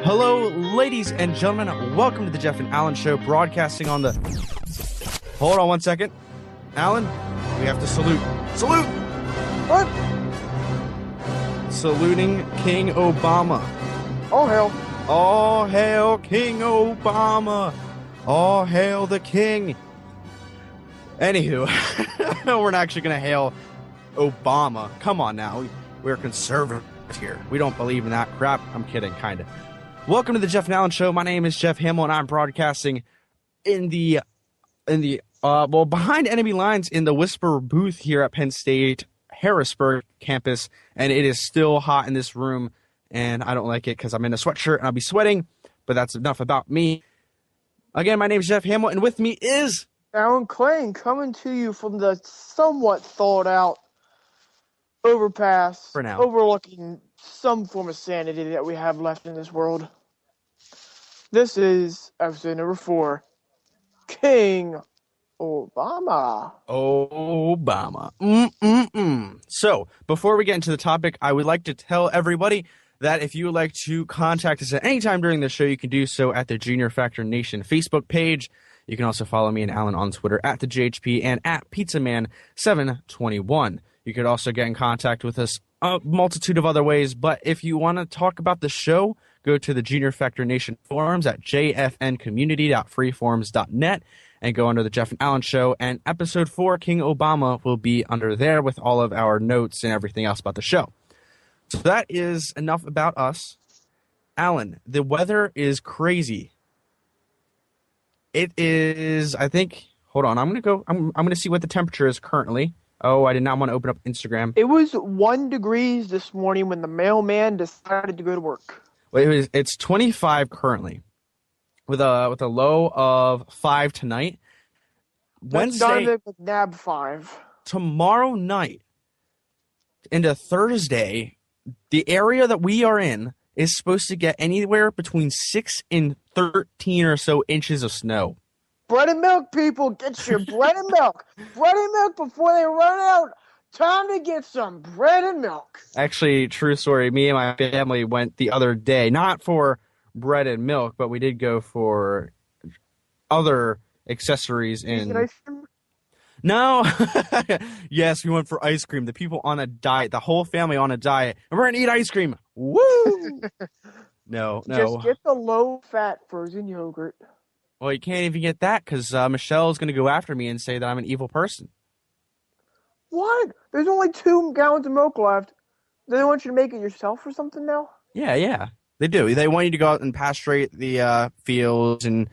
Hello, ladies and gentlemen. Welcome to the Jeff and Alan Show, broadcasting on the... Hold on one second. Alan, we have to salute. Salute! What? Saluting King Obama. Oh, hell. All hail King Obama. All hail the king. Anywho, we're not actually going to hail Obama. Come on now. We're conservative here. We don't believe in that crap. I'm kidding, kind of. Welcome to the Jeff and Alan Show. My name is Jeff Hamill, and I'm broadcasting in the behind enemy lines in the Whisper booth here at Penn State Harrisburg campus, and it is still hot in this room, and I don't like it because I'm in a sweatshirt and I'll be sweating, but that's enough about me. Again, my name is Jeff Hamill, and with me is... Alan Klein coming to you from the somewhat thawed-out overpass, For now. overlooking some form of sanity that we have left in this world. This is episode number 4, King Obama. Obama. So, before we get into the topic, I would like to tell everybody that if you would like to contact us at any time during the show, you can do so at the Junior Factor Nation Facebook page. You can also follow me and Alan on Twitter at the JHP and at PizzaMan721. You could also get in contact with us a multitude of other ways, but if you want to talk about the show, go to the Junior Factor Nation forums at jfncommunity.freeforums.net and go under the Jeff and Alan Show, and episode 4, King Obama, will be under there with all of our notes and everything else about the show. So that is enough about us. Alan, the weather is crazy. It is, I think, hold on, I'm going to see what the temperature is currently. Oh, I did not want to open up Instagram. It was 1 degree this morning when the mailman decided to go to work. Well, it's 25 currently, with a low of 5 tonight. That's Wednesday, McNabb 5. tomorrow night into Thursday, the area that we are in is supposed to get anywhere between 6 and 13 or so inches of snow. Bread and milk, people. Get your bread and milk. Bread and milk before they run out. Time to get some bread and milk. Actually, true story, me and my family went the other day, not for bread and milk, but we did go for other accessories in... Ice cream? No. Yes, we went for ice cream. The people on a diet, the whole family on a diet, and we're going to eat ice cream. Woo! No. Just get the low-fat frozen yogurt. Well, you can't even get that because Michelle's going to go after me and say that I'm an evil person. What? There's only 2 gallons of milk left. Do they want you to make it yourself or something now? Yeah. They do. They want you to go out and pasturate the fields and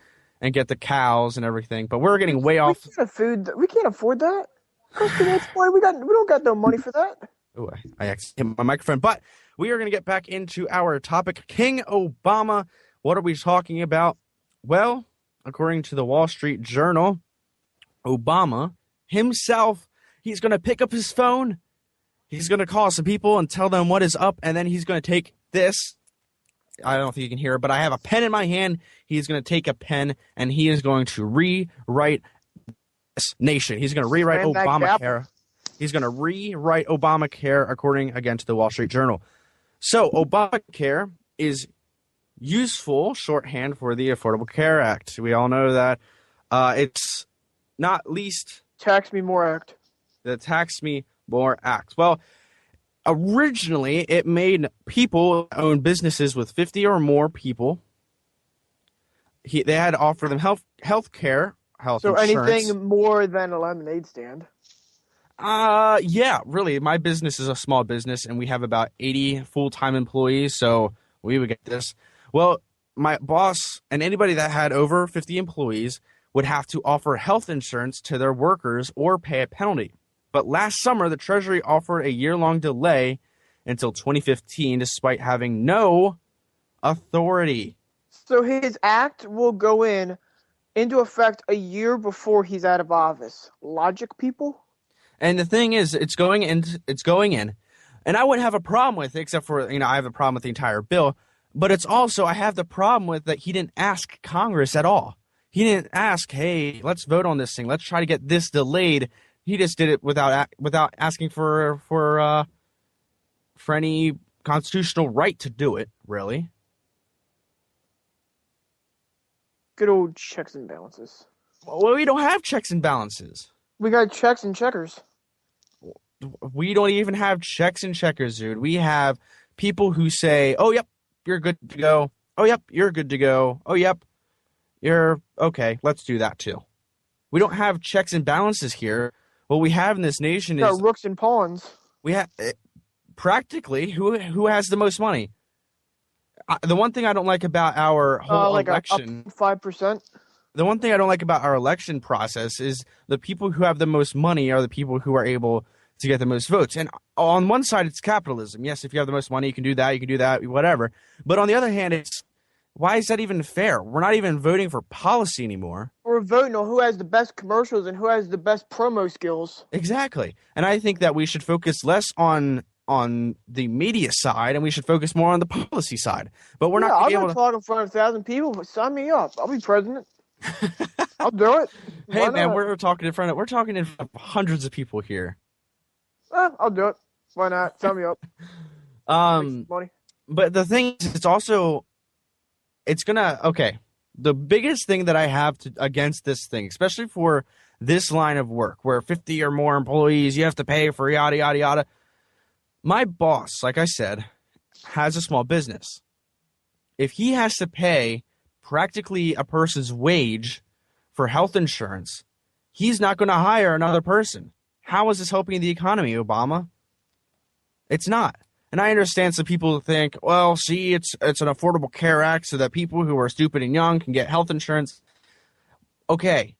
get the cows and everything. But we're getting way off. We can't afford that. Costs too much money. We don't got no money for that. Oh, I accidentally hit my microphone. But we are going to get back into our topic, King Obama. What are we talking about? Well, according to the Wall Street Journal, Obama himself, he's going to pick up his phone, he's going to call some people and tell them what is up, and then he's going to take this. I don't know if you can hear it, but I have a pen in my hand. He's going to take a pen, and he is going to rewrite this nation. He's going to rewrite Obamacare. He's going to rewrite Obamacare, according, again, to the Wall Street Journal. So, Obamacare is useful shorthand for the Affordable Care Act. We all know that it's not least... Tax Me More Act. The Tax Me More Act. Well, originally, it made people own businesses with 50 or more people. They had to offer them health care, health insurance. So anything more than a lemonade stand? Yeah, really. My business is a small business, and we have about 80 full-time employees, so we would get this. Well, my boss and anybody that had over 50 employees would have to offer health insurance to their workers or pay a penalty. But last summer, the Treasury offered a year-long delay until 2015, despite having no authority. So his act will go into effect a year before he's out of office. Logic, people? And the thing is, it's going in, and I wouldn't have a problem with it, except for, I have a problem with the entire bill. But it's also, I have the problem with that he didn't ask Congress at all. He didn't ask, hey, let's vote on this thing. Let's try to get this delayed. He just did it without asking for any constitutional right to do it, really. Good old checks and balances. Well, we don't have checks and balances. We got checks and checkers. We don't even have checks and checkers, dude. We have people who say, "Oh, yep, you're good to go. Oh, yep, you're good to go. Oh, yep, you're okay. Let's do that too." We don't have checks and balances here. What we have in this nation We got is rooks and pawns. we have practically who has the most money. The one thing I don't like about our whole Like election, 5%. the one thing I don't like about our election process is the people who have the most money are the people who are able to get the most votes. And on one side, it's capitalism. Yes, if you have the most money, you can do that, whatever. But on the other hand, it's why is that even fair? We're not even voting for policy anymore. We're voting on who has the best commercials and who has the best promo skills. Exactly. And I think that we should focus less on the media side and we should focus more on the policy side. But we're not going to be I'll able to talk in front of 1,000 people, but sign me up. I'll be president. I'll do it. Hey Why man, not? we're talking in front of hundreds of people here. I'll do it. Why not? Sign me up. Money. But the thing is, the biggest thing that I have against this thing, especially for this line of work where 50 or more employees, you have to pay for yada, yada, yada. My boss, like I said, has a small business. If he has to pay practically a person's wage for health insurance, he's not going to hire another person. How is this helping the economy, Obama? It's not. And I understand some people think, well, see, it's an Affordable Care Act so that people who are stupid and young can get health insurance. Okay,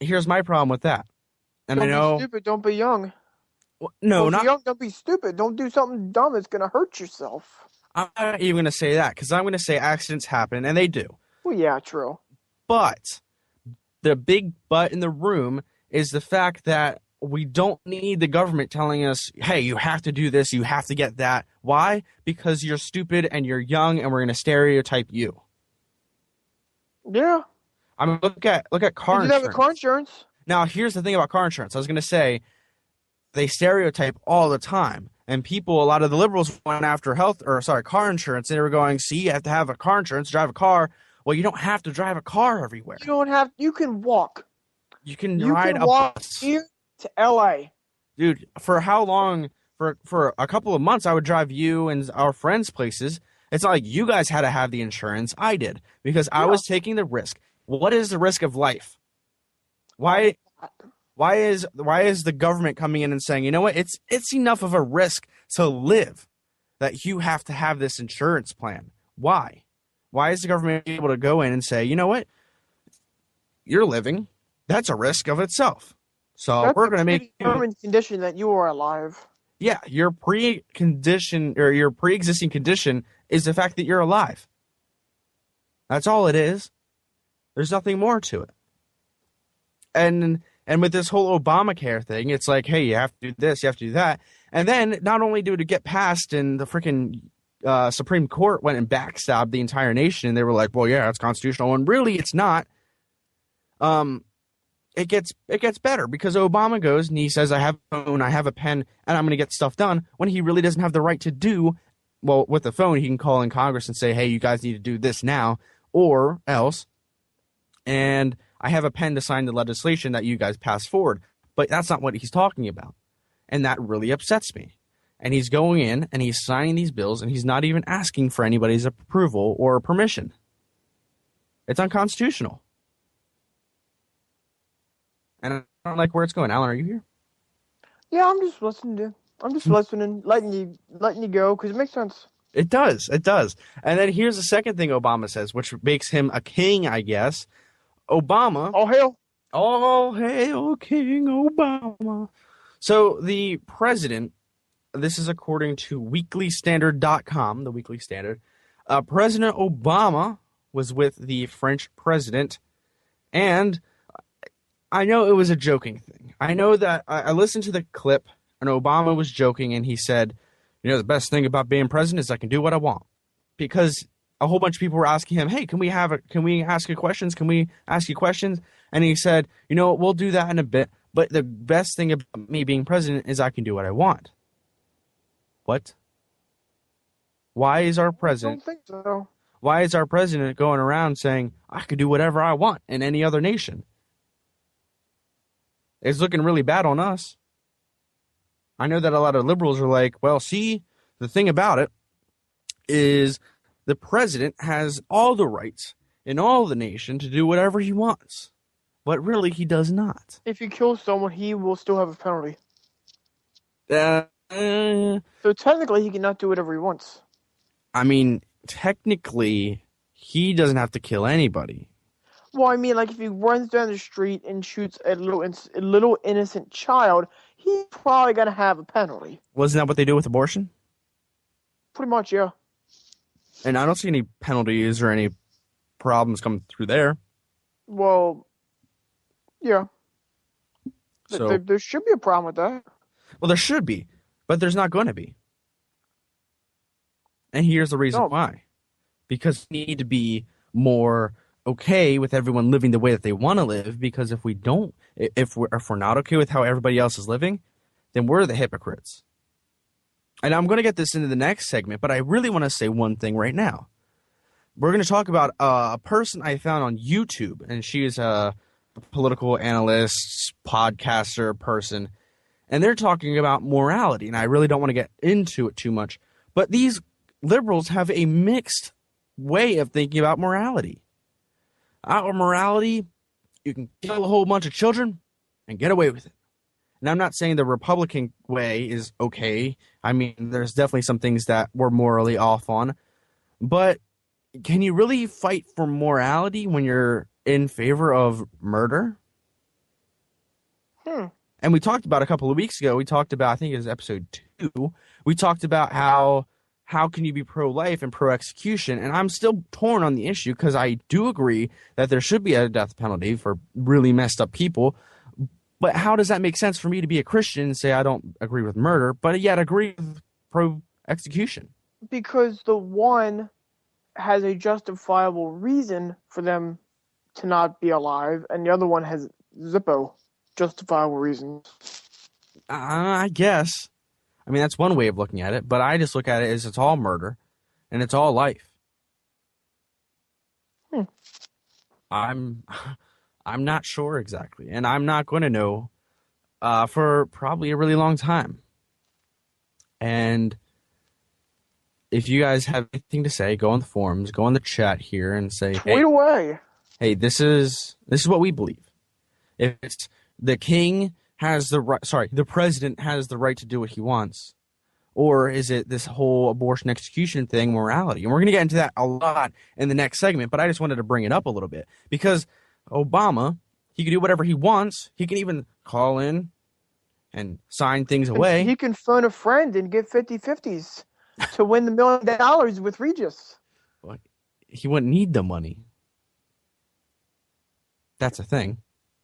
here's my problem with that. And Don't I know, be stupid. Don't be young. no, Well, if not. you're young, don't be stupid. Don't do something dumb that's gonna hurt yourself. I'm not even going to say that because I'm going to say accidents happen, and they do. Well, yeah, true. But the big but in the room is the fact that we don't need the government telling us, hey, you have to do this, you have to get that. Why? Because you're stupid and you're young and we're going to stereotype you. Yeah. I mean, look at car You have insurance. car insurance. Now, here's the thing about car insurance. I was going to say they stereotype all the time. And people, a lot of the liberals went after car insurance. And they were going, see, you have to have a car insurance, drive a car. Well, you don't have to drive a car everywhere. You can walk. You can You ride can a walk bus. here to LA. Dude, for how long? For a couple of months, I would drive you and our friends places. It's not like you guys had to have the insurance. I did because I was taking the risk. What is the risk of life? Why is the government coming in and saying, you know what, it's enough of a risk to live that you have to have this insurance plan? Why? Why is the government able to go in and say, you know what, you're living, that's a risk of itself. So That's we're going to make you, determined condition that you are alive. yeah, your pre-existing condition is the fact that you're alive. That's all it is. There's nothing more to it. And with this whole Obamacare thing, it's like, hey, you have to do this, you have to do that. And then not only did it get passed and the freaking Supreme Court went and backstabbed the entire nation and they were like, well, yeah, it's constitutional. And really, it's not. It gets better because Obama goes and he says, I have a phone, I have a pen, and I'm going to get stuff done when he really doesn't have the right to do. Well, with the phone, he can call in Congress and say, hey, you guys need to do this now or else. And I have a pen to sign the legislation that you guys pass forward. But that's not what he's talking about. And that really upsets me. And he's going in and he's signing these bills and he's not even asking for anybody's approval or permission. It's unconstitutional. And I don't like where it's going. Alan, are you here? Yeah, I'm just listening, letting you go because it makes sense. It does. It does. And then here's the second thing Obama says, which makes him a king, I guess. Obama. Oh hell. Oh, hail King Obama. So the president, this is according to weeklystandard.com, the Weekly Standard, President Obama was with the French president, and I know it was a joking thing. I know that I listened to the clip, and Obama was joking, and he said, you know, the best thing about being president is I can do what I want. Because a whole bunch of people were asking him, hey, can we ask you questions? Can we ask you questions? And he said, you know, we'll do that in a bit. But the best thing about me being president is I can do what I want. What? Why is our I president? don't think so. Why is our president going around saying, I could do whatever I want in any other nation? It's looking really bad on us. I know that a lot of liberals are like, well, see, the thing about it is the president has all the rights in all the nation to do whatever he wants. But really, he does not. If you kill someone, he will still have a penalty. Uh, So technically, he cannot do whatever he wants. I mean, technically, he doesn't have to kill anybody. Well, I mean, like if he runs down the street and shoots a little innocent child, he's probably gonna have a penalty. Wasn't that what they do with abortion? Pretty much, yeah. And I don't see any penalties or any problems coming through there. Well, yeah. So, There should be a problem with that. well, there should be, but there's not going to be. And here's the reason No. why. Because we need to be more okay with everyone living the way that they want to live, because if we don't, if we're not okay with how everybody else is living, then we're the hypocrites. And I'm going to get this into the next segment, but I really want to say one thing right now. We're going to talk about a person I found on YouTube, and she is a political analyst, podcaster person, and they're talking about morality, and I really don't want to get into it too much, but these liberals have a mixed way of thinking about morality. Our morality, you can kill a whole bunch of children and get away with it. And I'm not saying the Republican way is okay. I mean, there's definitely some things that we're morally off on. But can you really fight for morality when you're in favor of murder? And we talked about a couple of weeks ago, we talked about, I think it was episode 2, we talked about how can you be pro-life and pro-execution? And I'm still torn on the issue because I do agree that there should be a death penalty for really messed up people. But how does that make sense for me to be a Christian and say I don't agree with murder, but yet agree with pro-execution? Because the one has a justifiable reason for them to not be alive, and the other one has zippo justifiable reasons. I guess. I mean, that's one way of looking at it, but I just look at it as it's all murder and it's all life. I'm not sure exactly, and I'm not going to know for probably a really long time. And if you guys have anything to say, go on the forums, go on the chat here, and say, Tweet away. Hey, this is what we believe. If it's the king has the right, the president has the right to do what he wants, or is it this whole abortion execution thing, morality? And we're going to get into that a lot in the next segment, but I just wanted to bring it up a little bit because Obama, he can do whatever he wants. He can even call in and sign things away. He can phone a friend and get 50-50s to win the $1 million with Regis. He wouldn't need the money. That's a thing.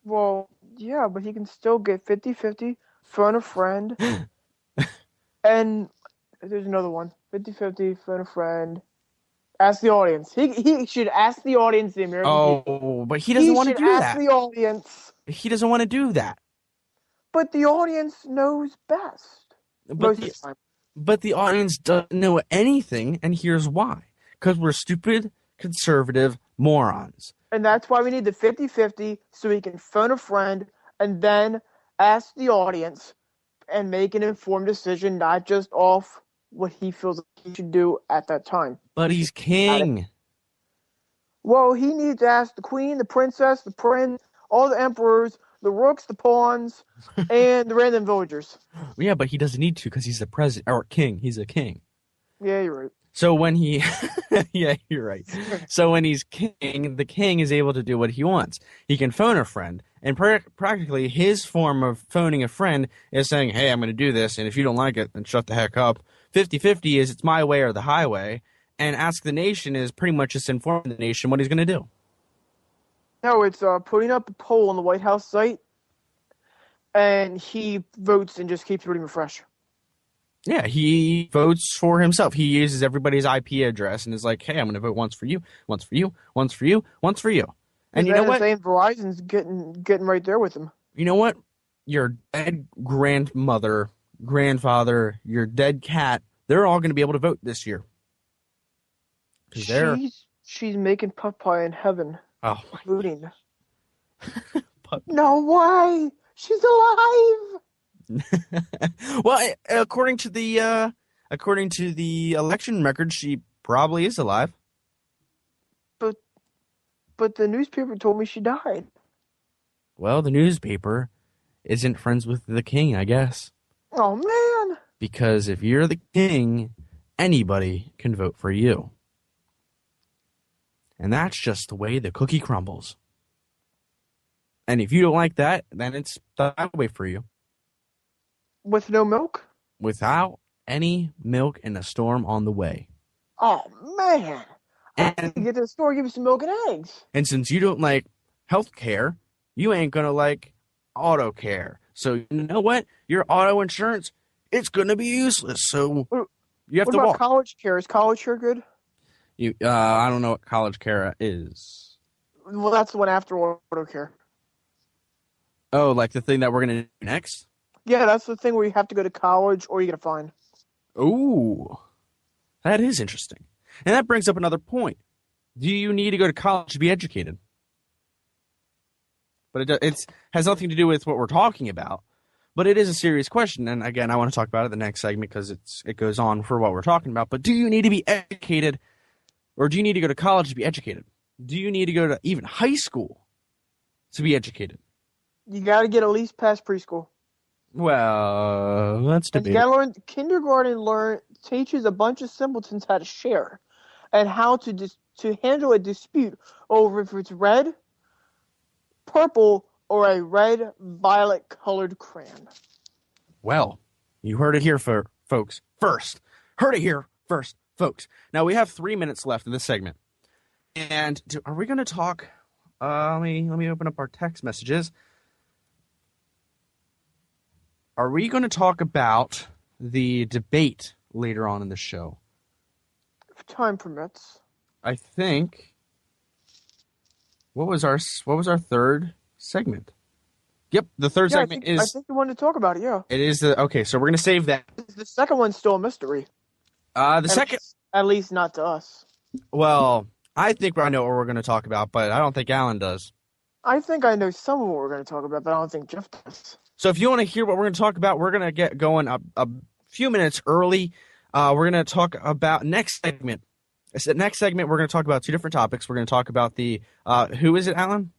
Well, yeah, but he can still get 50-50, phone a friend, and there's another one. 50-50, phone a friend. Ask the audience. He should ask the audience the American people. But he doesn't want to do that. He should ask the audience. He doesn't want to do that. But the audience knows best. But the audience doesn't know anything, and here's why. Because we're stupid, conservative morons. And that's why we need the 50-50 so he can phone a friend and then ask the audience and make an informed decision, not just off what he feels like he should do at that time. But he's king. Well, he needs to ask the queen, the princess, the prince, all the emperors, the rooks, the pawns, and the random villagers. Yeah, but he doesn't need to because he's the president or king. He's a king. Yeah, you're right. So when he, yeah, you're right. So when he's king, the king is able to do what he wants. He can phone a friend, and practically his form of phoning a friend is saying, hey, I'm going to do this, and if you don't like it, then shut the heck up. 50-50 is it's my way or the highway, and Ask the Nation is pretty much just informing the nation what he's going to do. No, it's putting up a poll on the White House site, and he votes and just keeps voting refresh. Yeah, he votes for himself. He uses everybody's IP address and is like, hey, I'm going to vote once for you, once for you, once for you, once for you. And you know what? Verizon's getting right there with him. You know what? Your dead grandmother, grandfather, your dead cat, they're all going to be able to vote this year. She's making puff pie in heaven. Oh, Booting. my. No way! She's alive! Well, according to the election record, she probably is alive. But the newspaper told me she died. Well, the newspaper isn't friends with the king, I guess. Oh, man! Because if you're the king, anybody can vote for you. And that's just the way the cookie crumbles. And if you don't like that, then it's the highway for you. With no milk? Without any milk and a storm on the way. Oh, man! I And, can get to the store and give me some milk and eggs. and since you don't like health care, you ain't going to like auto care. So you know what? Your auto insurance, it's going to be useless. So you have What to about walk. college care? Is college care good? I don't know what college care is. Well, that's the one after auto care. Oh, like the thing that we're going to do next? Yeah, that's the thing where you have to go to college or you get a fine. Ooh, that is interesting. And that brings up another point. Do you need to go to college to be educated? But it has nothing to do with what we're talking about. But it is a serious question. And again, I want to talk about it in the next segment because it goes on for what we're talking about. But do you need to be educated, or do you need to go to college to be educated? Do you need to go to even high school to be educated? You got to get at least past preschool. Well, that's And you debatable. got to learn. Kindergarten teaches a bunch of simpletons how to share, and how to handle a dispute over if it's red, purple, or a red violet colored crayon. Well, you heard it here, folks. First, heard it here first, folks. Now we have 3 minutes left in this segment, and are we going to talk? Let me open up our text messages. Are we going to talk about the debate later on in the show? If time permits. I think. What was our third segment? Yep, the third segment I think you wanted to talk about it. Yeah. It is okay. So we're going to save that. The second one's still a mystery. At least not to us. Well, I think I know what we're going to talk about, but I don't think Alan does. I think I know some of what we're going to talk about, but I don't think Jeff does. So if you want to hear what we're going to talk about, we're going to get going a few minutes early. We're going to talk about next segment. Next segment, we're going to talk about two different topics. We're going to talk about the who is it, Alan?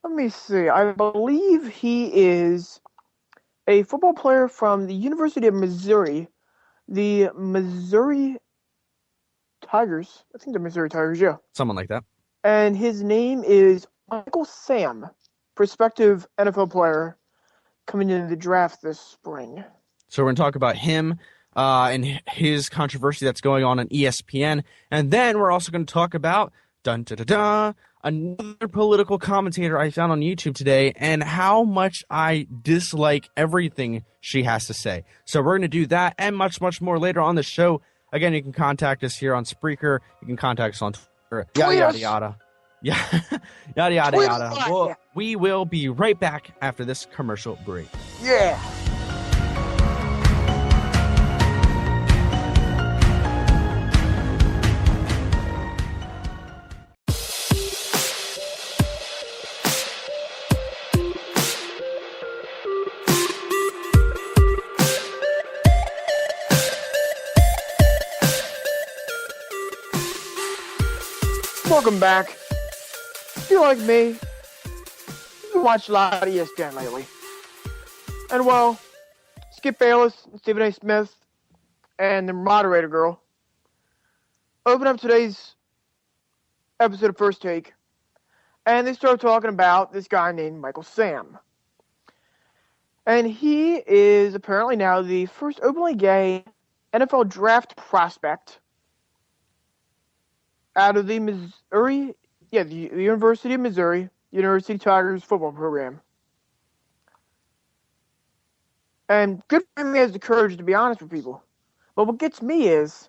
Let me see. I believe he is a football player from the University of Missouri, the Missouri Tigers. I think the Missouri Tigers, yeah. Someone like that. And his name is Michael Sam, prospective NFL player coming into the draft this spring. So we're going to talk about him and his controversy that's going on ESPN. And then we're also going to talk about another political commentator I found on YouTube today and how much I dislike everything she has to say. So we're going to do that and much, much more later on the show. Again, you can contact us here on Spreaker. You can contact us on Twitter. Yada, yada, yada. Yeah, yada, yada, yada. Well, we will be right back after this commercial break. Yeah. Welcome back. If you're like me, you've watched a lot of ESPN lately. And well, Skip Bayless, Stephen A. Smith, and the moderator girl open up today's episode of First Take, and they start talking about this guy named Michael Sam. And he is apparently now the first openly gay NFL draft prospect out of the Missouri, the University of Missouri, University Tigers football program. And good for him, he has the courage to be honest with people. But what gets me is,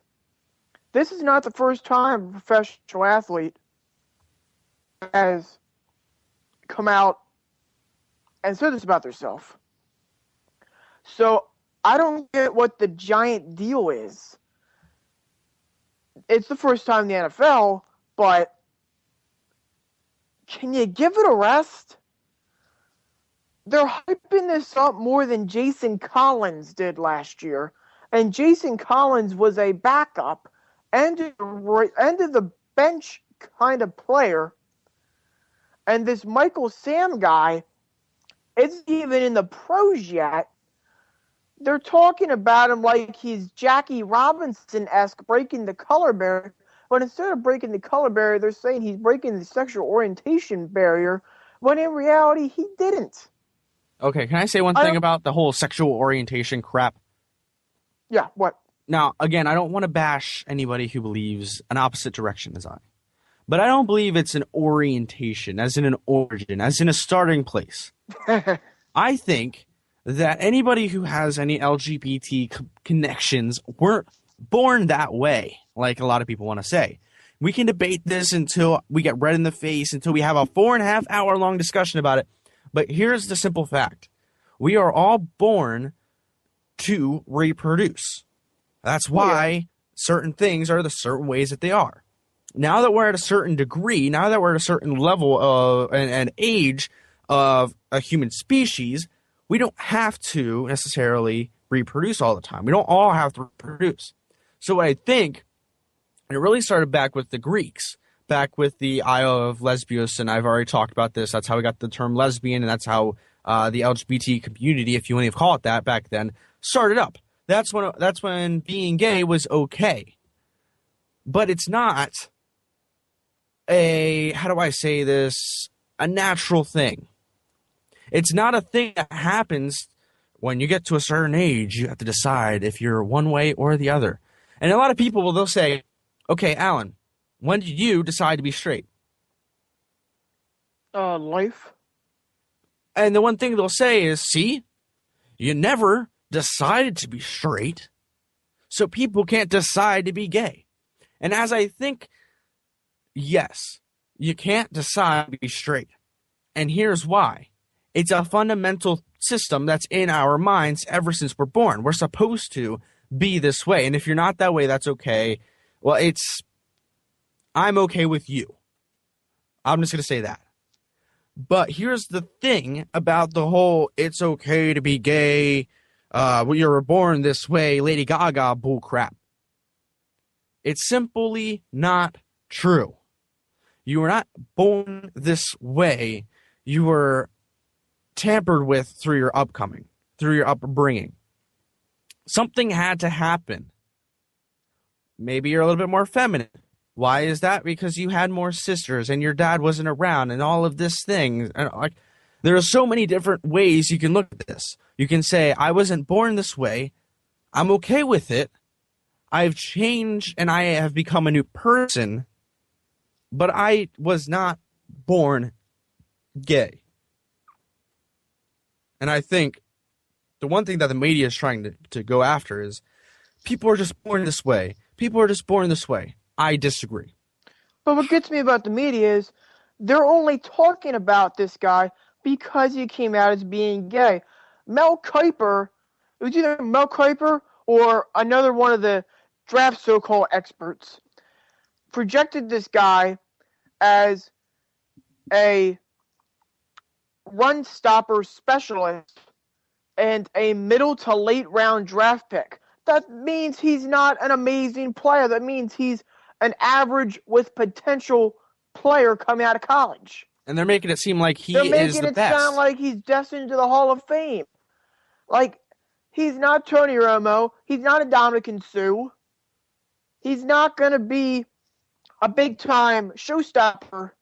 this is not the first time a professional athlete has come out and said this about themselves. So I don't get what the giant deal is. it's the first time in the NFL, but can you give it a rest? They're hyping this up more than Jason Collins did last year. And Jason Collins was a backup and the bench kind of player. And this Michael Sam guy isn't even in the pros yet. They're talking about him like he's Jackie Robinson-esque breaking the color barrier. But instead of breaking the color barrier, they're saying he's breaking the sexual orientation barrier, when in reality, he didn't. Okay, can I say one thing about the whole sexual orientation crap? Yeah, what? Now, again, I don't want to bash anybody who believes an opposite direction as I. But I don't believe it's an orientation, as in an origin, as in a starting place. I think that anybody who has any LGBT connections weren't born that way, like a lot of people want to say. We can debate this until we get red in the face, until we have a 4.5 hour long discussion about it. But here's the simple fact. We are all born to reproduce. That's why certain things are the certain ways that they are. Now that we're at a certain degree, now that we're at a certain level of an age of a human species, we don't have to necessarily reproduce all the time. We don't all have to reproduce. So what I think, and it really started back with the Greeks, back with the Isle of Lesbos, and I've already talked about this. That's how we got the term lesbian, and that's how the LGBT community, if you want to call it that back then, started up. That's when being gay was okay. But it's not a, how do I say this, a natural thing. It's not a thing that happens when you get to a certain age. You have to decide if you're one way or the other. And a lot of people, they'll say, okay, Alan, when did you decide to be straight? Life. And the one thing they'll say is, see, you never decided to be straight, so people can't decide to be gay. And as I think, yes, you can't decide to be straight. And here's why. It's a fundamental system that's in our minds ever since we're born. We're supposed to be this way. And if you're not that way, that's okay. Well, I'm okay with you. I'm just going to say that. But here's the thing about the whole it's okay to be gay, you were born this way, Lady Gaga bullcrap. It's simply not true. You were not born this way. You were tampered with through your upbringing. Something had to happen. Maybe you're a little bit more feminine. Why is that? Because you had more sisters and your dad wasn't around and all of this thing. And like, there are so many different ways you can look at this. You can say, I wasn't born this way. I'm okay with it. I've changed and I have become a new person, but I was not born gay. And I think the one thing that the media is trying to go after is people are just born this way. People are just born this way. I disagree. But what gets me about the media is they're only talking about this guy because he came out as being gay. Mel Kiper, it was either Mel Kiper or another one of the draft so-called experts, projected this guy as a run stopper specialist and a middle to late round draft pick. That means he's not an amazing player. That means he's an average with potential player coming out of college. And they're making it seem like he is the best. They're making it sound like he's destined to the Hall of Fame. Like, he's not Tony Romo. He's not a Dominican Sue. He's not going to be a big-time showstopper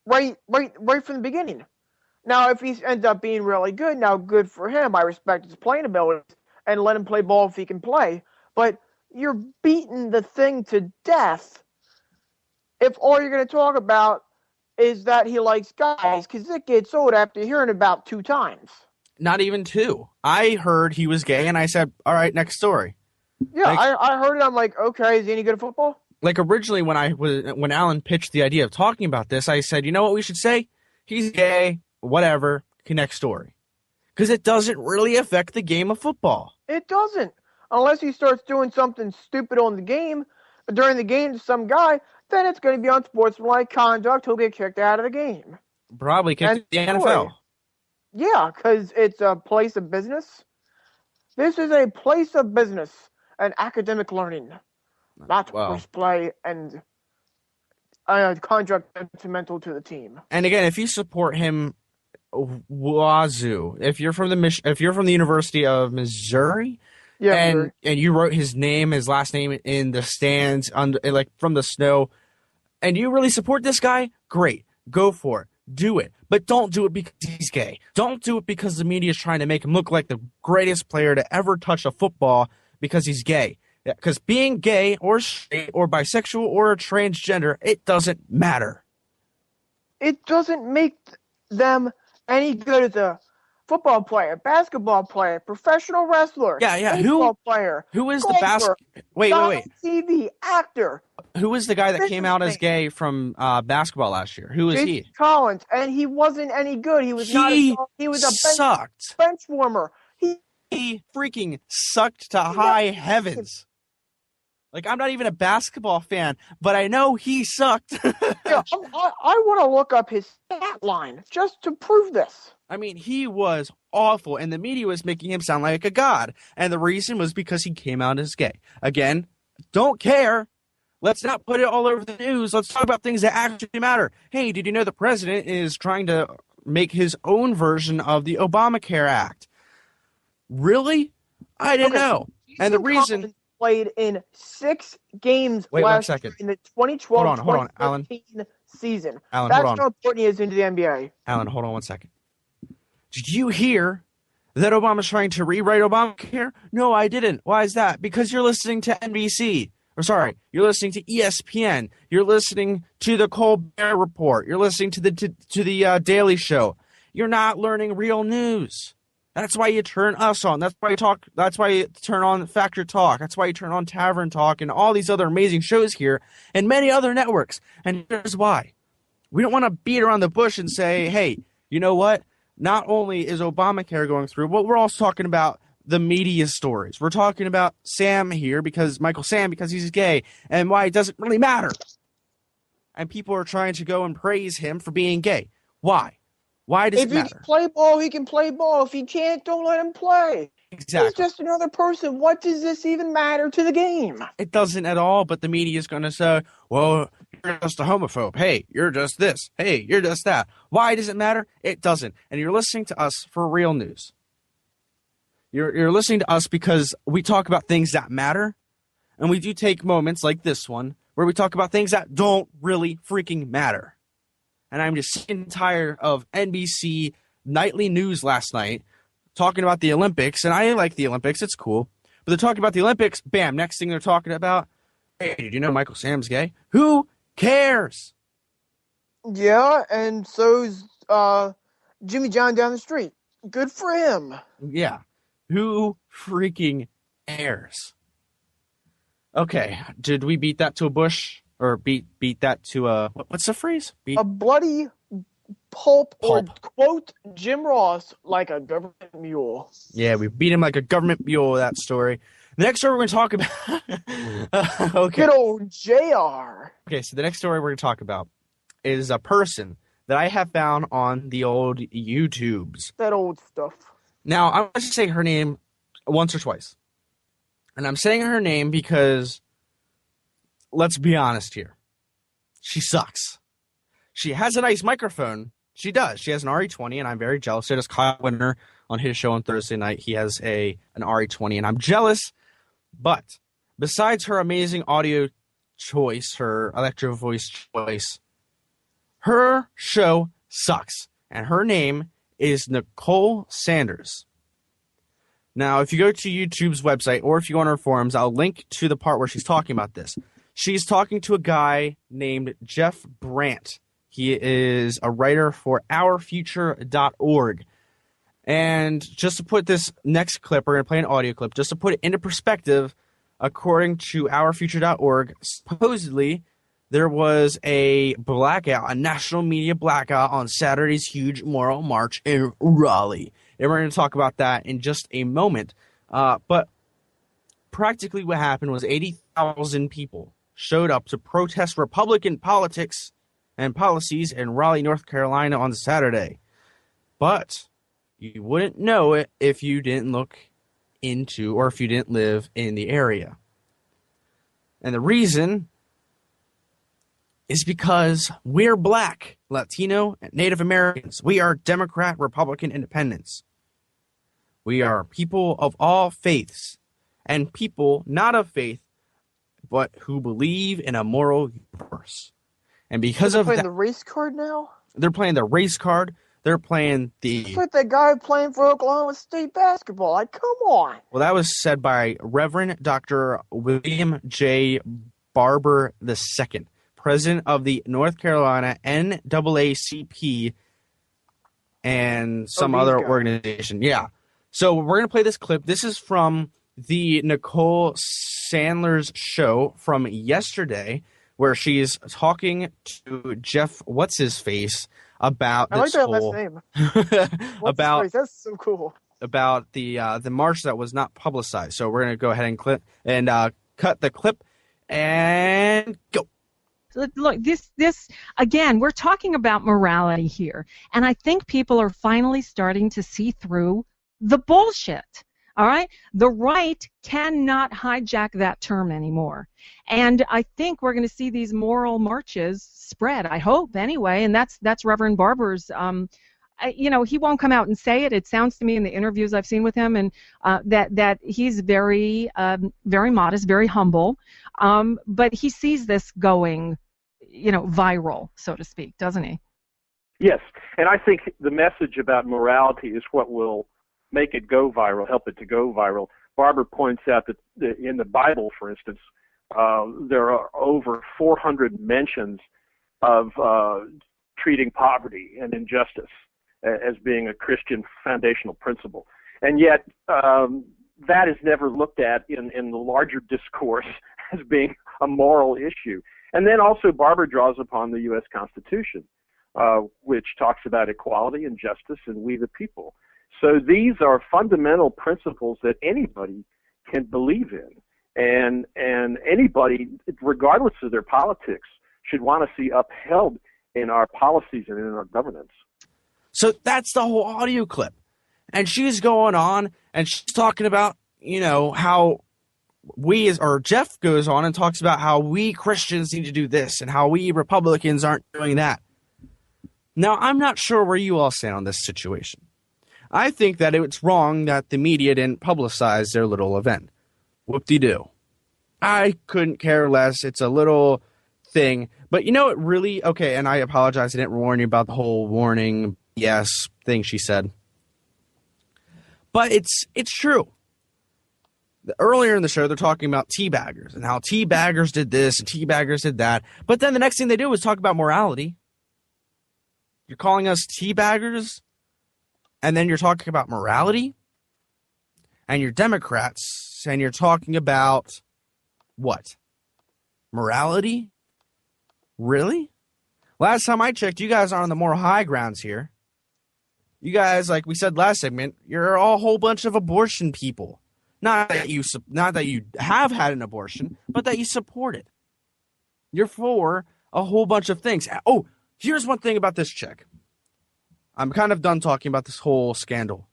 right from the beginning. Now, if he ends up being really good, now good for him. I respect his playing abilities and let him play ball if he can play. But you're beating the thing to death if all you're going to talk about is that he likes guys, because it gets old after hearing about 2 times. Not even 2. I heard he was gay, and I said, all right, next story. Yeah, I heard it. I'm like, okay, is he any good at football? Like, originally when Alan pitched the idea of talking about this, I said, you know what we should say? He's gay, whatever, next story. Because it doesn't really affect the game of football. It doesn't. Unless he starts doing something stupid during the game to some guy, then it's going to be unsportsmanlike conduct. He'll get kicked out of the game. Probably kicked the NFL. Yeah, because it's a place of business. This is a place of business and academic learning, not horseplay and contract detrimental to the team. And again, if you support him, wazoo. If you're from the University of Missouri, and you wrote his last name in the stands from the snow, and you really support this guy, great, go for it. Do it. But don't do it because he's gay. Don't do it because the media is trying to make him look like the greatest player to ever touch a football because he's gay. Because being gay or straight or bisexual or a transgender, it doesn't matter. It doesn't make them any good as a football player, basketball player, professional wrestler, baseball player. Who is the Wait. TV actor. Who was the guy that came out as gay from basketball last year? Who is he? Collins, and he wasn't any good. He was a bench warmer. He freaking sucked to high heavens. Like, I'm not even a basketball fan, but I know he sucked. I want to look up his stat line just to prove this. I mean, he was awful, and the media was making him sound like a god. And the reason was because he came out as gay. Again, don't care. Let's not put it all over the news. Let's talk about things that actually matter. Hey, did you know the president is trying to make his own version of the Obamacare Act? Really? I didn't know. And the reason... Collins played in 6 games last year in the 2012-2013 hold on, Alan. season. Alan, That's how important he is into the NBA. Alan, hold on 1 second. Did you hear that Obama's trying to rewrite Obamacare? No, I didn't. Why is that? Because you're listening to NBC. You're listening to ESPN. You're listening to the Colbert Report. You're listening to the Daily Show. You're not learning real news. That's why you turn us on. That's why you talk. That's why you turn on Factor Talk. That's why you turn on Tavern Talk and all these other amazing shows here and many other networks. And here's why. We don't want to beat around the bush and say, hey, you know what? Not only is Obamacare going through, but we're also talking about the media stories. We're talking about Michael Sam, because he's gay, and why it doesn't really matter. And people are trying to go and praise him for being gay. Why? Why does it matter? If he can play ball, he can play ball. If he can't, don't let him play. Exactly. He's just another person. What does this even matter to the game? It doesn't at all, but the media is going to say, well, you're just a homophobe. Hey, you're just this. Hey, you're just that. Why does it matter? It doesn't. And you're listening to us for real news. You're listening to us because we talk about things that matter, and we do take moments like this one where we talk about things that don't really freaking matter. And I'm just sick and tired of NBC nightly news last night talking about the Olympics, and I like the Olympics. It's cool. But they're talking about the Olympics. Bam, next thing they're talking about, hey, did you know Michael Sam's gay? Who cares? Yeah, and so's Jimmy John down the street. Good for him. Yeah. Who freaking cares? Okay, did we beat that to a bush? Or beat that to a... What's the phrase? A bloody pulp, or quote Jim Ross, like a government mule. Yeah, we beat him like a government mule with that story. The next story we're going to talk about... Okay. Good old JR. Okay, so the next story we're going to talk about is a person that I have found on the old YouTubes. That old stuff. Now, I'm going to say her name once or twice. And I'm saying her name because... Let's be honest here. She sucks. She has a nice microphone. She does. She has an RE20, and I'm very jealous. So does Kyle Winter on his show on Thursday night. He has an RE20, and I'm jealous. But besides her amazing audio choice, her electro voice choice, her show sucks. And her name is Nicole Sanders. Now, if you go to YouTube's website, or if you go on her forums, I'll link to the part where she's talking about this. She's talking to a guy named Jeff Brandt. He is a writer for OurFuture.org. And just to put this next clip, we're going to play an audio clip, just to put it into perspective, according to OurFuture.org, supposedly there was a blackout, a national media blackout on Saturday's huge moral march in Raleigh. And we're going to talk about that in just a moment. But practically what happened was 80,000 people showed up to protest Republican politics and policies in Raleigh, North Carolina on Saturday. But you wouldn't know it if you didn't look into or if you didn't live in the area. And the reason is because we're Black, Latino, and Native Americans. We are Democrat, Republican, Independents. We are people of all faiths and people not of faith, but who believe in a moral universe. And because of that, they're playing the race card now? They're playing the race card. They're playing the... It's like that guy playing for Oklahoma State basketball. Like, come on. Well, that was said by Reverend Dr. William J. Barber II, president of the North Carolina NAACP and some other organization. Yeah. So we're going to play this clip. This is from the Nicole Sandler's show from yesterday, where she's talking to Jeff What's-His-Face about this I like that last name. about That's so cool. About the march that was not publicized. So we're going to go ahead and cut the clip and go. Look, this again, we're talking about morality here, and I think people are finally starting to see through the bullshit. All right? The right cannot hijack that term anymore. And I think we're going to see these moral marches spread, I hope, anyway, and that's Reverend Barber's, he won't come out and say it. It sounds to me in the interviews I've seen with him and that he's very, very modest, very humble, but he sees this going, viral, so to speak, doesn't he? Yes, and I think the message about morality is what will make it go viral, help it to go viral. Barber points out that in the Bible, for instance, there are over 400 mentions of treating poverty and injustice as being a Christian foundational principle. And yet that is never looked at in the larger discourse as being a moral issue. And then also Barber draws upon the U.S. Constitution, which talks about equality and justice and we the people. So these are fundamental principles that anybody can believe in, and anybody, regardless of their politics, should want to see upheld in our policies and in our governance. So that's the whole audio clip. And she's going on and she's talking about, how Jeff goes on and talks about how we Christians need to do this and how we Republicans aren't doing that. Now, I'm not sure where you all stand on this situation. I think that it's wrong that the media didn't publicize their little event. Whoop-de-doo. I couldn't care less. It's a little thing. But it really... Okay, and I apologize. I didn't warn you about the whole warning yes thing she said. But it's true. Earlier in the show, they're talking about teabaggers and how teabaggers did this and teabaggers did that. But then the next thing they do is talk about morality. You're calling us teabaggers? And then you're talking about morality, and you're Democrats, and you're talking about what? Morality? Really? Last time I checked, you guys are on the more high grounds here. You guys, like we said last segment, you're a whole bunch of abortion people. Not that you have had an abortion, but that you support it. You're for a whole bunch of things. Oh, here's one thing about this chick. I'm kind of done talking about this whole scandal.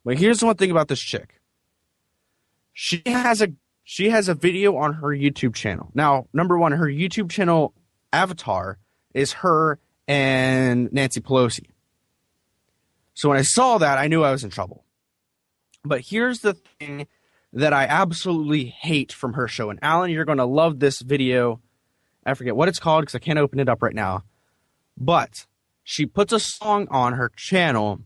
But here's one thing about this chick. She has a video on her YouTube channel. Now, number one, her YouTube channel avatar is her and Nancy Pelosi. So when I saw that, I knew I was in trouble. But here's the thing that I absolutely hate from her show. And Alan, you're going to love this video. I forget what it's called because I can't open it up right now. But she puts a song on her channel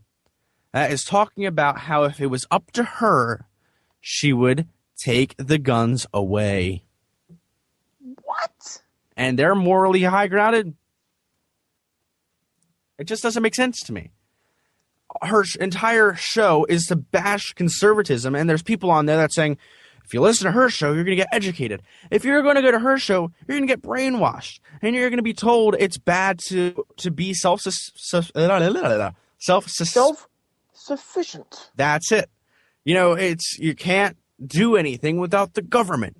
that is talking about how if it was up to her, she would take the guns away. What? And they're morally high-grounded? It just doesn't make sense to me. Her entire show is to bash conservatism, and there's people on there that's saying, if you listen to her show, you're going to get educated. If you're going to go to her show, you're going to get brainwashed. And you're going to be told it's bad to be self-sufficient. Self-sufficient. That's it. You can't do anything without the government.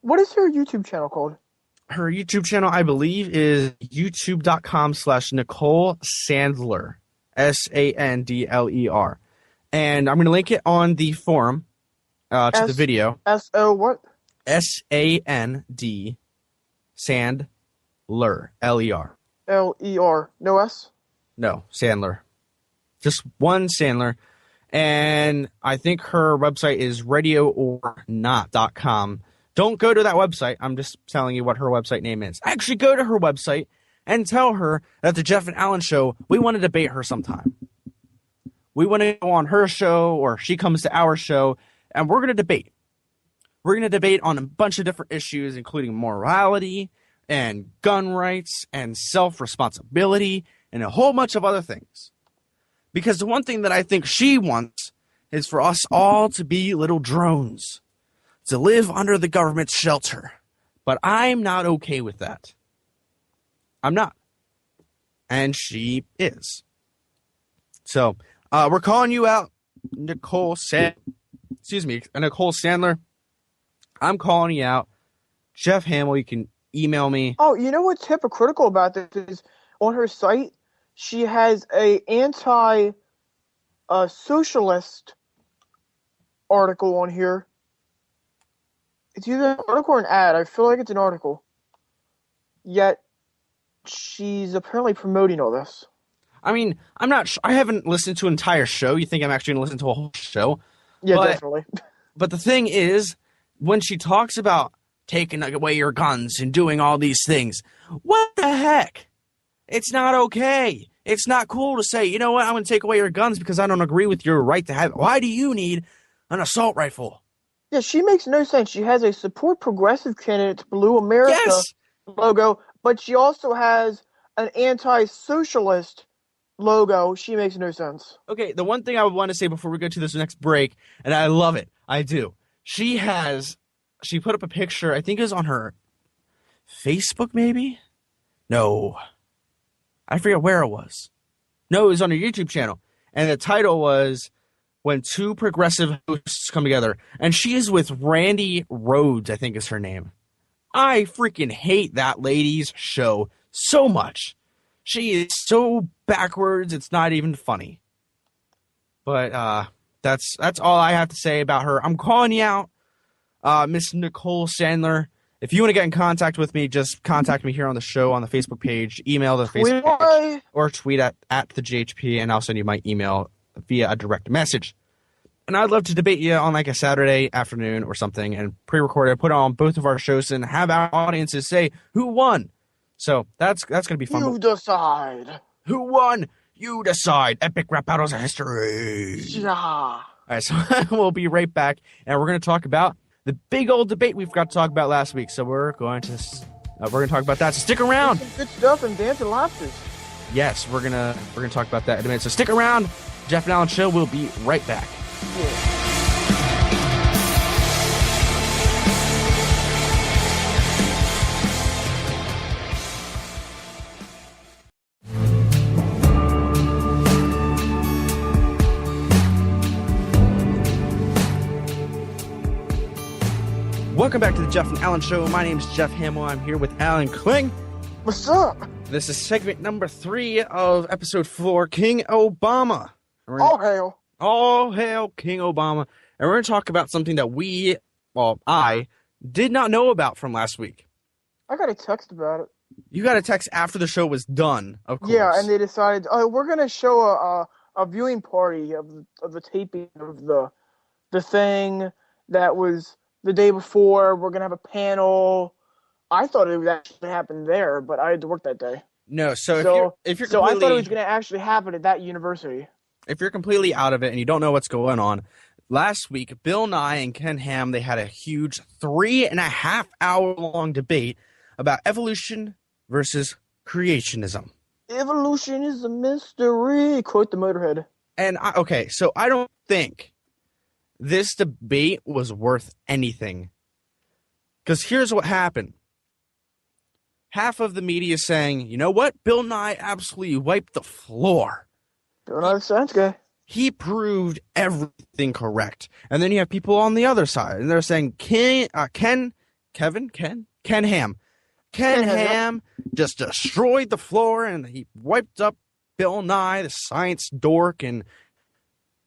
What is her YouTube channel called? Her YouTube channel, I believe, is youtube.com/Nicole Sandler, Sandler. And I'm going to link it on the forum to the video. S-O what? SAND Sandler, Ler. L-E-R. No S? No, Sandler. Just one Sandler. And I think her website is radioornot.com. Don't go to that website. I'm just telling you what her website name is. Actually, go to her website and tell her that the Jeff and Alan Show, we want to debate her sometime. We want to go on her show, or she comes to our show, and we're going to debate. We're going to debate on a bunch of different issues, including morality and gun rights and self-responsibility and a whole bunch of other things. Because the one thing that I think she wants is for us all to be little drones, to live under the government's shelter. But I'm not okay with that. I'm not. And she is. So, we're calling you out, Nicole Sandler. I'm calling you out. Jeff Hamill, you can email me. Oh, you know what's hypocritical about this is on her site, she has a anti-socialist article on here. It's either an article or an ad. I feel like it's an article. Yet, she's apparently promoting all this. I mean, I'm not I haven't listened to an entire show. You think I'm actually going to listen to a whole show? Yeah, definitely. But the thing is, when she talks about taking away your guns and doing all these things, what the heck? It's not okay. It's not cool to say, you know what, I'm going to take away your guns because I don't agree with your right to have it. Why do you need an assault rifle? Yeah, she makes no sense. She has a support progressive candidates Blue America logo, but she also has an anti-socialist logo. She makes no sense. Okay, the one thing I would want to say before we go to this next break, and I love it, I do. She put up a picture, I think it was on her Facebook maybe? No. I forget where it was. No, it was on her YouTube channel. And the title was When Two Progressive Hosts Come Together. And she is with Randy Rhodes, I think is her name. I freaking hate that lady's show so much. She is so backwards, it's not even funny. But that's all I have to say about her. I'm calling you out, Miss Nicole Sandler. If you want to get in contact with me, just contact me here on the show, on the Facebook page, email the Facebook page, or tweet at the GHP, and I'll send you my email via a direct message. And I'd love to debate you on like a Saturday afternoon or something and pre-record it, put it on both of our shows, and have our audiences say who won. So that's going to be fun. You decide. Who won? You decide. Epic rap battles of history. Yeah. All right, so we'll be right back, and we're going to talk about the big old debate we forgot to talk about last week. So we're going to talk about that. So stick around. Some good stuff and dancing lobsters. Yes, we're gonna talk about that in a minute. So stick around. Jeff and Alan Show. We'll be right back. Yeah. Welcome back to the Jeff and Alan Show. My name is Jeff Hamill. I'm here with Alan Kling. What's up? This is segment number 3 of episode 4, King Obama. All hail. All hail King Obama. And we're going to talk about something that I did not know about from last week. I got a text about it. You got a text after the show was done, of course. Yeah, and they decided, we're going to show a viewing party of the taping of the thing that was the day before. We're going to have a panel. I thought it would actually happen there, but I had to work that day. No, so if you're I completely, thought it was going to actually happen at that university. If you're completely out of it and you don't know what's going on, last week, Bill Nye and Ken Ham, they had a huge 3.5-hour-long debate about evolution versus creationism. Evolution is a mystery. Quote the Motorhead. And, so I don't think this debate was worth anything. Because here's what happened. Half of the media saying, you know what? Bill Nye absolutely wiped the floor. Bill Nye the Science Guy. He proved everything correct. And then you have people on the other side, and they're saying Ken Ham just destroyed the floor, and he wiped up Bill Nye, the science dork, and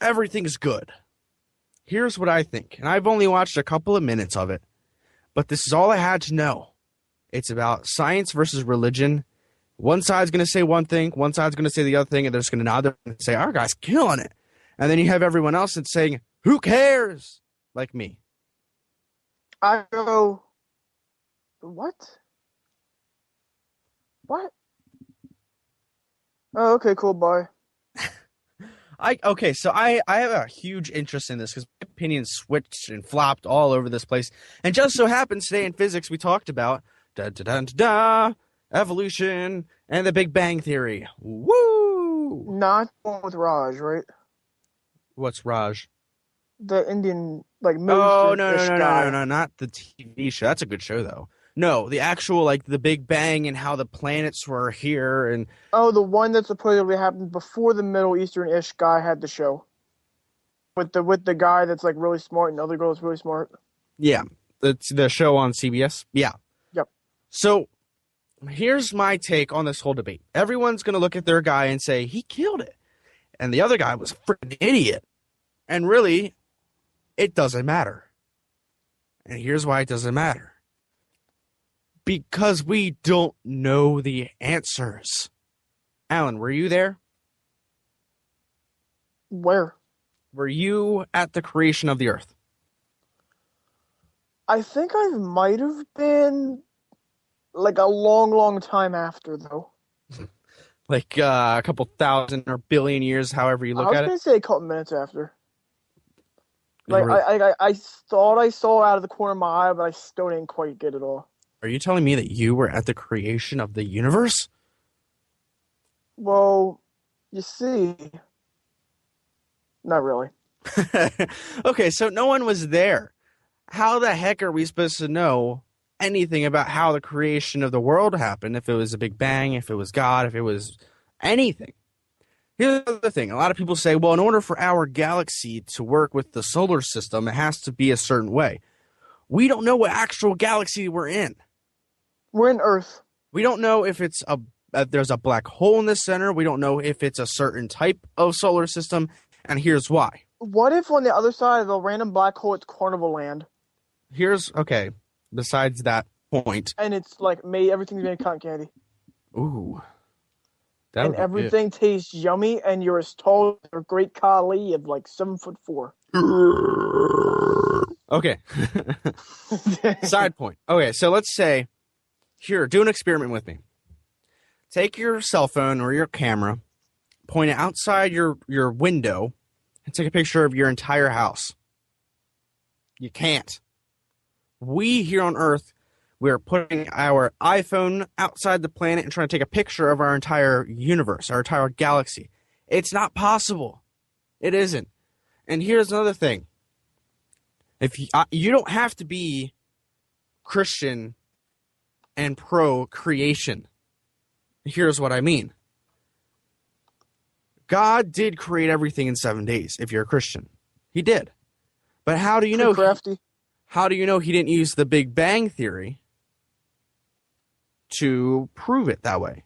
everything's good. Here's what I think, and I've only watched a couple of minutes of it, but this is all I had to know. It's about science versus religion. One side's going to say one thing, one side's going to say the other thing, and they're just going to nod and say, our guy's killing it. And then you have everyone else that's saying, who cares? Like me. I go, what? What? Oh, okay, cool, bye. So I have a huge interest in this because my opinions switched and flopped all over this place. And just so happens today in physics we talked about evolution and the Big Bang Theory. Woo! Not the one with Raj, right? What's Raj? The Indian, Oh, no, not the TV show. That's a good show, though. No, the actual, the Big Bang and how the planets were here and... Oh, the one that supposedly happened before the Middle Eastern-ish guy had the show. With the guy that's, really smart and the other girl that's really smart. Yeah, it's the show on CBS. Yeah. Yep. So, here's my take on this whole debate. Everyone's going to look at their guy and say, he killed it. And the other guy was a freaking idiot. And really, it doesn't matter. And here's why it doesn't matter. Because we don't know the answers. Alan, were you there? Where? Were you at the creation of the earth? I think I might have been, a long, long time after, though. A couple thousand or billion years, however you look at it? I was going to say a couple minutes after. I thought I saw out of the corner of my eye, but I still didn't quite get it all. Are you telling me that you were at the creation of the universe? Well, you see, not really. Okay, so no one was there. How the heck are we supposed to know anything about how the creation of the world happened? If it was a Big Bang, if it was God, if it was anything. Here's the other thing. A lot of people say, well, in order for our galaxy to work with the solar system, it has to be a certain way. We don't know what actual galaxy we're in. We're in Earth. We don't know if it's there's a black hole in the center. We don't know if it's a certain type of solar system. And here's why. What if on the other side of the random black hole, it's Carnival Land? Okay, besides that point. And it's everything's made of cotton candy. Ooh. And everything tastes yummy, and you're as tall as a great Khali of 7'4". Okay. Side point. Okay, so let's say, here, do an experiment with me. Take your cell phone or your camera, point it outside your window, and take a picture of your entire house. You can't. We here on Earth, we're putting our iPhone outside the planet and trying to take a picture of our entire universe, our entire galaxy. It's not possible. It isn't. And here's another thing. If you don't have to be Christian and pro-creation. Here's what I mean. God did create everything in 7 days, if you're a Christian. He did. But how do you know? Crafty. How do you know he didn't use the Big Bang Theory to prove it that way?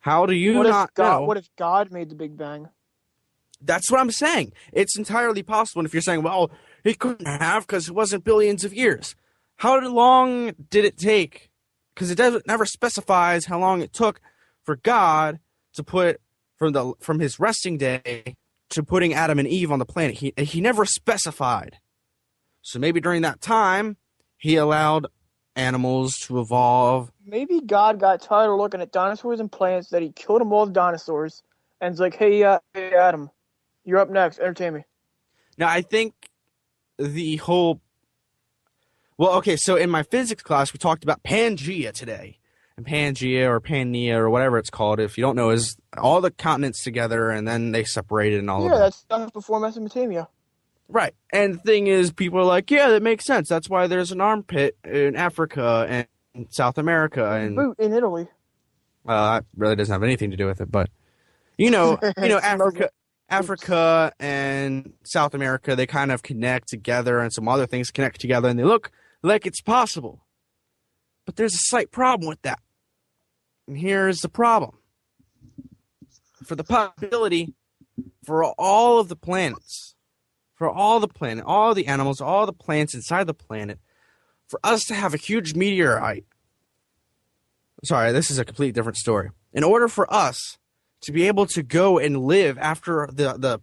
How do you not know? What if God made the Big Bang? That's what I'm saying. It's entirely possible. And if you're saying, well, he couldn't have because it wasn't billions of years. How long did it take? Because it never specifies how long it took for God to put from his resting day to putting Adam and Eve on the planet. He never specified. So maybe during that time, he allowed animals to evolve. Maybe God got tired of looking at dinosaurs and plants, that he killed them all, the dinosaurs, and it's like, hey, Adam, you're up next. Entertain me. Now, I think the whole... Well, okay, so in my physics class, we talked about Pangea today. And Pangea or Pangea or whatever it's called, if you don't know, is all the continents together and then they separated and all of that. Yeah, that's stuff before Mesopotamia. Right. And the thing is, people are like, yeah, that makes sense. That's why there's an armpit in Africa and South America. And boot in Italy. That really doesn't have anything to do with it, but... Africa. Africa and South America, they kind of connect together, and some other things connect together, and they look like it's possible. But there's a slight problem with that. And here's the problem. For the possibility for all of the planets, all the animals, all the plants inside the planet, for us to have a huge meteorite. Sorry, this is a completely different story. In order for us to be able to go and live after the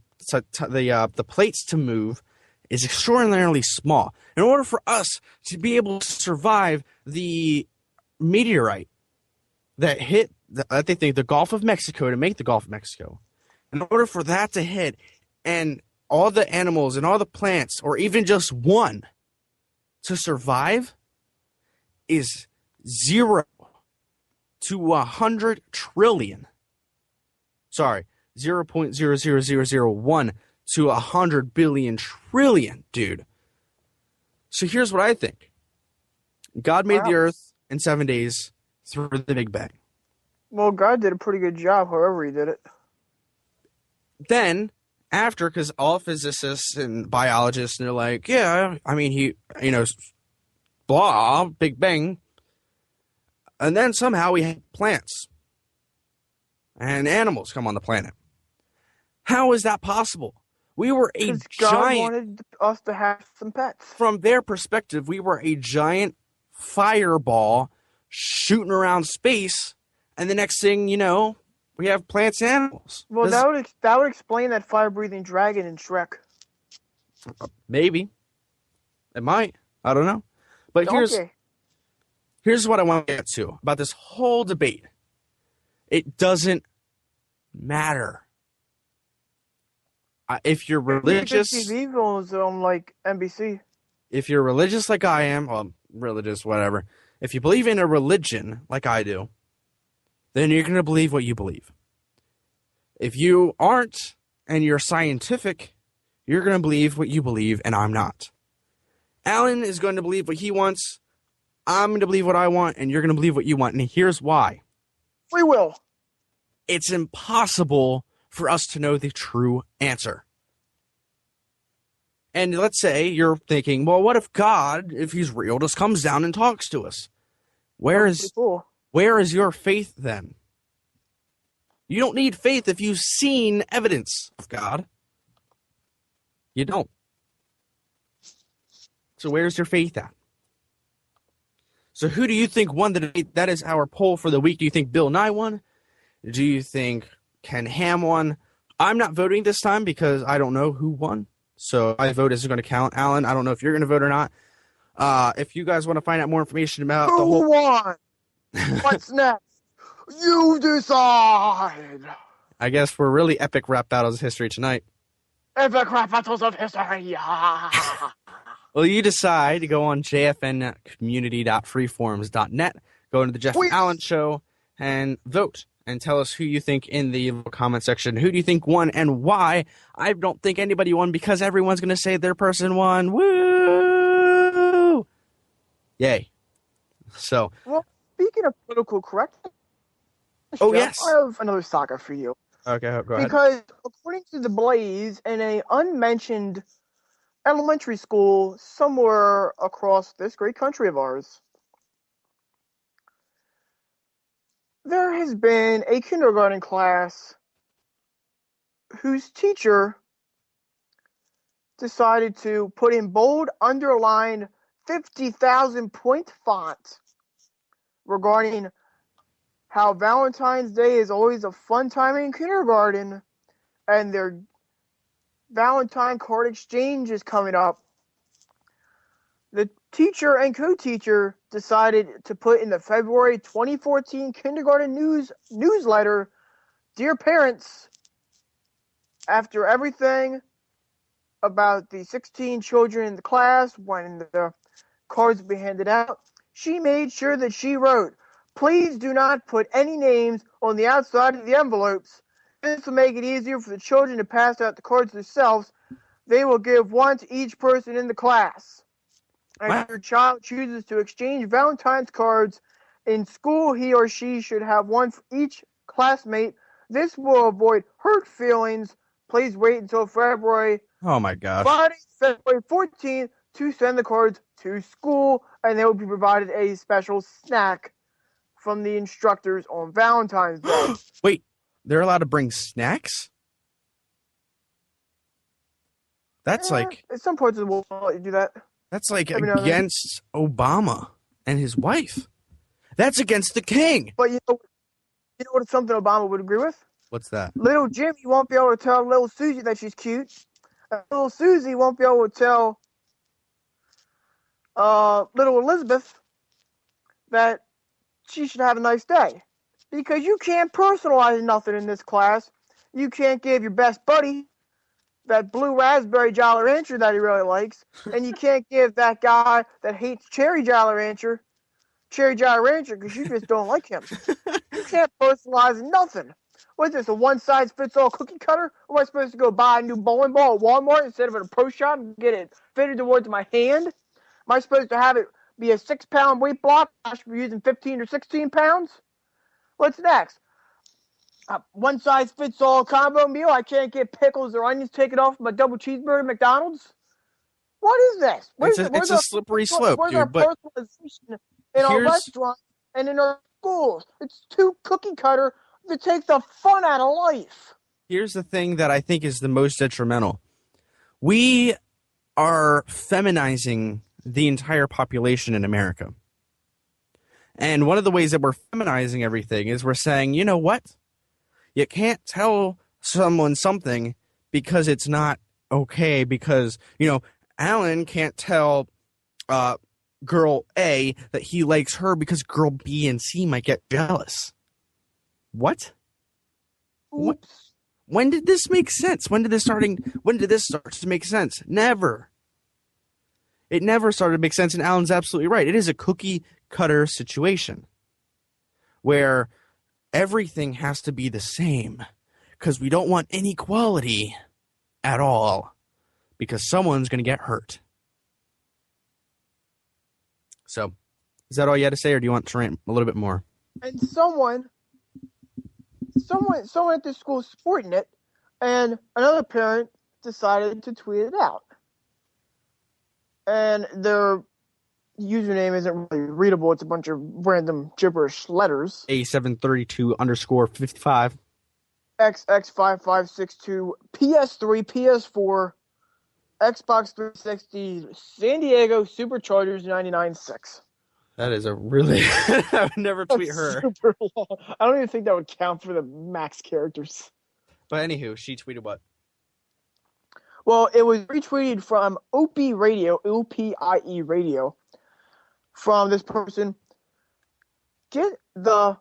plates to move is extraordinarily small. In order for us to be able to survive the meteorite that hit, I think, the Gulf of Mexico, to make the Gulf of Mexico, in order for that to hit, and all the animals and all the plants, or even just one, to survive, is 0 to 100 trillion. Sorry, 0.00001 to 100 billion trillion, dude. So here's what I think. God made the earth in 7 days through the Big Bang. Well, God did a pretty good job, however he did it. Then, after, because all physicists and biologists, and they're like, yeah, I mean, blah, Big Bang. And then somehow we have plants and animals come on the planet. How is that possible? We were a giant. God wanted us to have some pets. From their perspective, we were a giant fireball shooting around space, and the next thing you know, we have plants and animals. Well, that would explain that fire-breathing dragon in Shrek. Maybe. It might. I don't know. But here's what I want to get to about this whole debate. It doesn't matter. If you're religious, TV films on like NBC. If you're religious like I am, well, religious, whatever. If you believe in a religion like I do, then you're going to believe what you believe. If you aren't and you're scientific, you're going to believe what you believe, and I'm not. Alan is going to believe what he wants. I'm going to believe what I want, and you're going to believe what you want. And here's why. Free will. It's impossible for us to know the true answer. And let's say you're thinking, well, what if God, if he's real, just comes down and talks to us? Where is your faith then? You don't need faith if you've seen evidence of God. You don't. So where's your faith at? So who do you think won the debate? That is our poll for the week. Do you think Bill Nye won? Do you think Ken Ham won? I'm not voting this time because I don't know who won. So my vote isn't going to count. Alan, I don't know if you're going to vote or not. If you guys want to find out more information about the whole... Who won? What's next? You decide. I guess for really epic rap battles of history tonight. Epic rap battles of history. Well, you decide to go on jfncommunity.freeforums.net, go into the Jeff Allen Show, and vote. And tell us who you think in the comment section. Who do you think won and why? I don't think anybody won because everyone's going to say their person won. Woo! Yay. So. Well, speaking of political correctness, oh, yes. I have another saga for you. Okay, go ahead. Because according to The Blaze, in an unmentioned elementary school somewhere across this great country of ours, there has been a kindergarten class whose teacher decided to put in bold, underlined, 50,000 point font regarding how Valentine's Day is always a fun time in kindergarten and their Valentine card exchange is coming up. The teacher and co-teacher decided to put in the February 2014 kindergarten newsletter, "Dear parents, after everything about the 16 children in the class when the cards will be handed out, she made sure that she wrote, please do not put any names on the outside of the envelopes. This will make it easier for the children to pass out the cards themselves. They will give one to each person in the class. If your child chooses to exchange Valentine's cards in school, he or she should have one for each classmate. This will avoid hurt feelings please wait until February Oh my gosh. Friday, February 14th to send the cards to school, and they will be provided a special snack from the instructors on Valentine's Day. Wait, they're allowed to bring snacks? That's like in some parts of the world they'll let you do that. that's like Every now and then. against Obama and his wife. That's against the king. But you know what's something Obama would agree with? What's that? Little Jimmy won't be able to tell little Susie that she's cute. And little Susie won't be able to tell little Elizabeth that she should have a nice day. Because you can't personalize nothing in this class. You can't give your best buddy that blue raspberry Jolly Rancher that he really likes. And you can't give that guy that hates cherry Jolly Rancher because you just don't like him. You can't personalize nothing. What is this, a one-size-fits-all cookie cutter? Or am I supposed to go buy a new bowling ball at Walmart instead of at a pro shop and get it fitted towards my hand? Am I supposed to have it be a 6-pound weight block? I should be using 15 or 16 pounds? What's next? A one-size-fits-all combo meal? I can't get pickles or onions taken off my double cheeseburger at McDonald's? What is this? It's a slippery slope, where's dude. our But personalization in our restaurants and in our schools? It's too cookie cutter to take the fun out of life. here's the thing that I think is the most detrimental. We are feminizing the entire population in America. And one of the ways that we're feminizing everything is we're saying, you know what? You can't tell someone something because it's not okay, because, Alan can't tell girl A that he likes her because girl B and C might get jealous. What? Oops. When did this make sense? When did this start to make sense? Never. It never started to make sense, and Alan's absolutely right. It is a cookie cutter situation where everything has to be the same because we don't want inequality at all because someone's going to get hurt. So, is that all you had to say, or do you want to rant a little bit more? And someone at the school supporting it, and another parent decided to tweet it out. And their username isn't really readable. It's a bunch of random gibberish letters. A732_55. XX5562, PS3, PS4, Xbox 360, San Diego Superchargers 99.6. That is a really... I would never tweet her. Super long. I don't even think that would count for the max characters. But anywho, she tweeted what? Well, it was retweeted from OPIE Radio, O-P-I-E Radio, from this person. Got the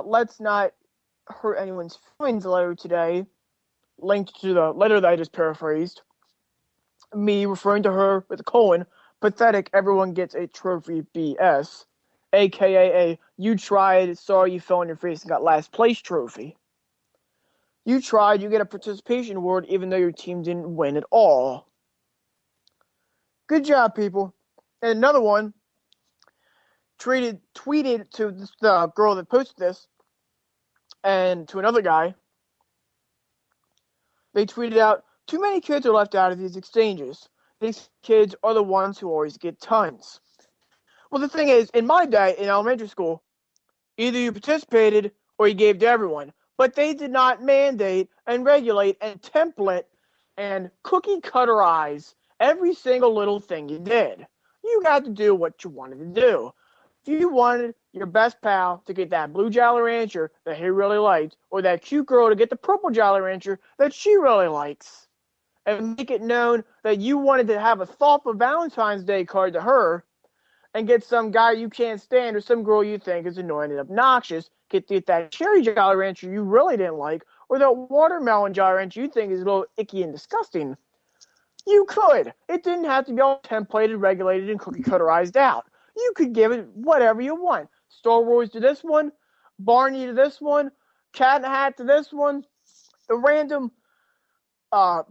Let's Not Hurt Anyone's Feelings letter today, linked to the letter that I just paraphrased. Me referring to her with a colon, pathetic, everyone gets a trophy BS, a.k.a. you tried, sorry you fell on your face and got last place trophy. You tried, you get a participation award even though your team didn't win at all. Good job, people. And another one tweeted to the girl that posted this and to another guy. They tweeted out, too many kids are left out of these exchanges. These kids are the ones who always get tons. Well, the thing is, in my day in elementary school, either you participated or you gave to everyone. But they did not mandate and regulate and template and cookie cutterize every single little thing you did. You got to do what you wanted to do. If you wanted your best pal to get that blue Jolly Rancher that he really liked, or that cute girl to get the purple Jolly Rancher that she really likes, and make it known that you wanted to have a thoughtful Valentine's Day card to her, and get some guy you can't stand or some girl you think is annoying and obnoxious, get that cherry Jolly Rancher you really didn't like, or that watermelon Jolly Rancher you think is a little icky and disgusting, you could. It didn't have to be all templated, regulated, and cookie cutterized out. You could give it whatever you want. Star Wars to this one, Barney to this one, Cat in the Hat to this one, the random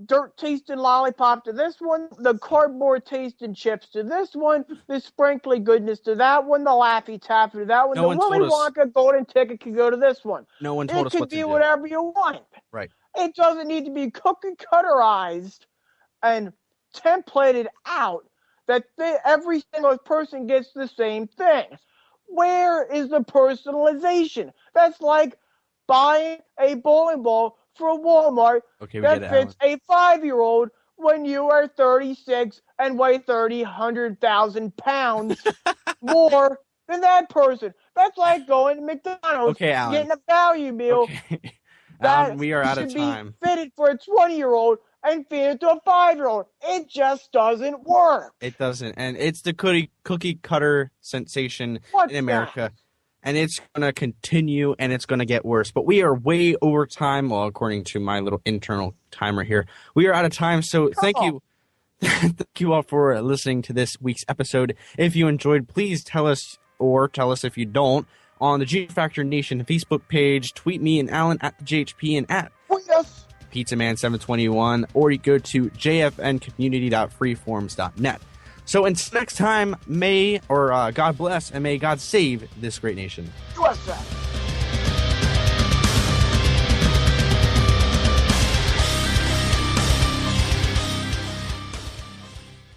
dirt tasting lollipop to this one, the cardboard tasting chips to this one, the sprinkly goodness to that one, the Laffy Taffy to that one, the Willy Wonka golden ticket could go to this one. No one told us what to do. It could be whatever you want. Right. It doesn't need to be cookie cutterized and templated out that every single person gets the same thing. Where is the personalization? That's like buying a bowling ball from Walmart that fits a 5-year-old when you are 36 and weigh 100,000 pounds more than that person. That's like going to McDonald's, getting a value meal that we are out of should time. be fitted for a 20-year-old and feed it to a 5-year-old. It just doesn't work. It doesn't. And it's the cookie cutter sensation in America. And it's going to continue, and it's going to get worse. But we are way over time. Well, according to my little internal timer here, we are out of time. So thank you. Thank you all for listening to this week's episode. If you enjoyed, please tell us, or tell us if you don't, on the G Factor Nation Facebook page. Tweet me and Alan at the JHP and at PizzaMan721, or you go to jfncommunity.freeforums.net. So until next time, God bless and may God save this great nation. USA.